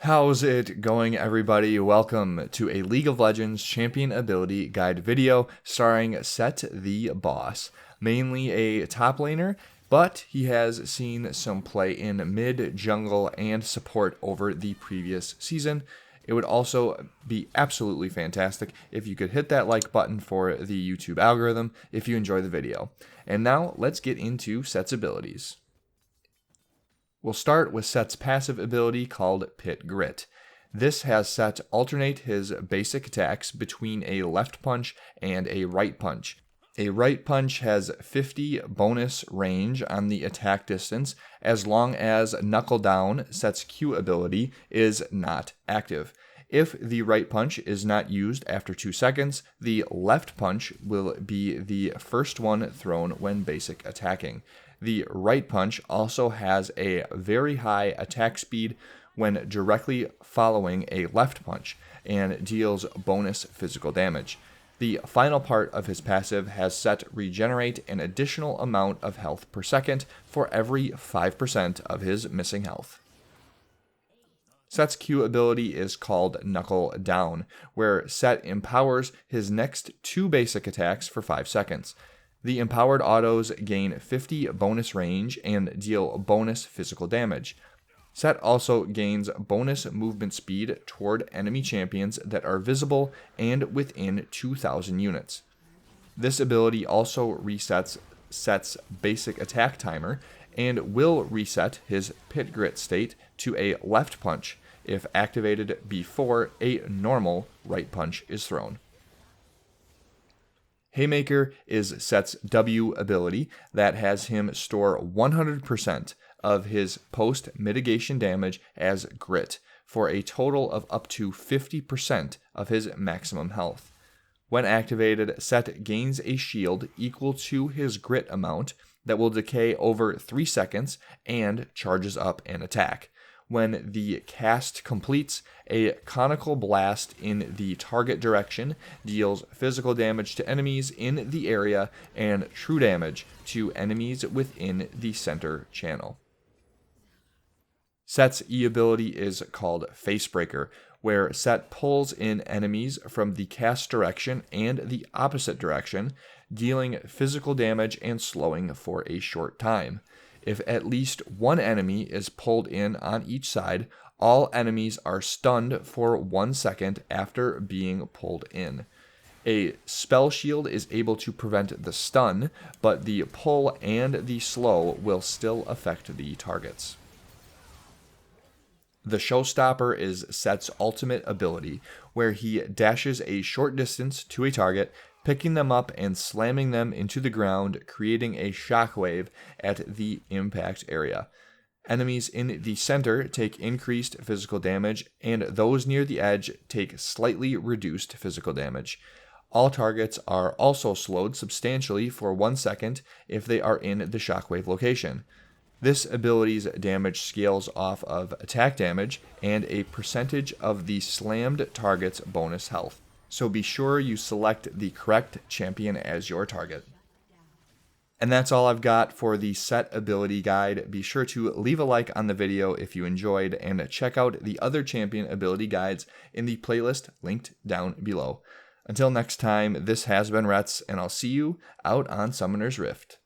How's it going, everybody? Welcome to a League of Legends Champion Ability Guide video starring Sett the Boss. Mainly a top laner, but he has seen some play in mid, jungle, and support over the previous season. It would also be absolutely fantastic if you could hit that like button for the YouTube algorithm if you enjoy the video. And now let's get into Sett's abilities. We'll start with Sett's passive ability called Pit Grit. This has Sett alternate his basic attacks between a left punch and a right punch. A right punch has 50 bonus range on the attack distance as long as Knuckle Down, Sett's Q ability, is not active. If the right punch is not used after 2 seconds, the left punch will be the first one thrown when basic attacking. The right punch also has a very high attack speed when directly following a left punch and deals bonus physical damage. The final part of his passive has Sett regenerate an additional amount of health per second for every 5% of his missing health. Sett's Q ability is called Knuckle Down, where Sett empowers his next 2 basic attacks for 5 seconds. The empowered autos gain 50 bonus range and deal bonus physical damage. Sett also gains bonus movement speed toward enemy champions that are visible and within 2,000 units. This ability also resets Sett's basic attack timer and will reset his Pit Grit state to a left punch if activated before a normal right punch is thrown. Haymaker is Sett's W ability that has him store 100% of his post-mitigation damage as grit for a total of up to 50% of his maximum health. When activated, Sett gains a shield equal to his grit amount that will decay over 3 seconds and charges up an attack. When the cast completes, a conical blast in the target direction deals physical damage to enemies in the area and true damage to enemies within the center channel. Sett's E ability is called Facebreaker, where Sett pulls in enemies from the cast direction and the opposite direction, dealing physical damage and slowing for a short time. If at least one enemy is pulled in on each side, all enemies are stunned for 1 second after being pulled in. A spell shield is able to prevent the stun, but the pull and the slow will still affect the targets. The Showstopper is Sett's ultimate ability, where he dashes a short distance to a target, picking them up and slamming them into the ground, creating a shockwave at the impact area. Enemies in the center take increased physical damage, and those near the edge take slightly reduced physical damage. All targets are also slowed substantially for 1 second if they are in the shockwave location. This ability's damage scales off of attack damage and a percentage of the slammed target's bonus health. So be sure you select the correct champion as your target. And that's all I've got for the Sett ability guide. Be sure to leave a like on the video if you enjoyed and check out the other champion ability guides in the playlist linked down below. Until next time, this has been Rets, and I'll see you out on Summoner's Rift.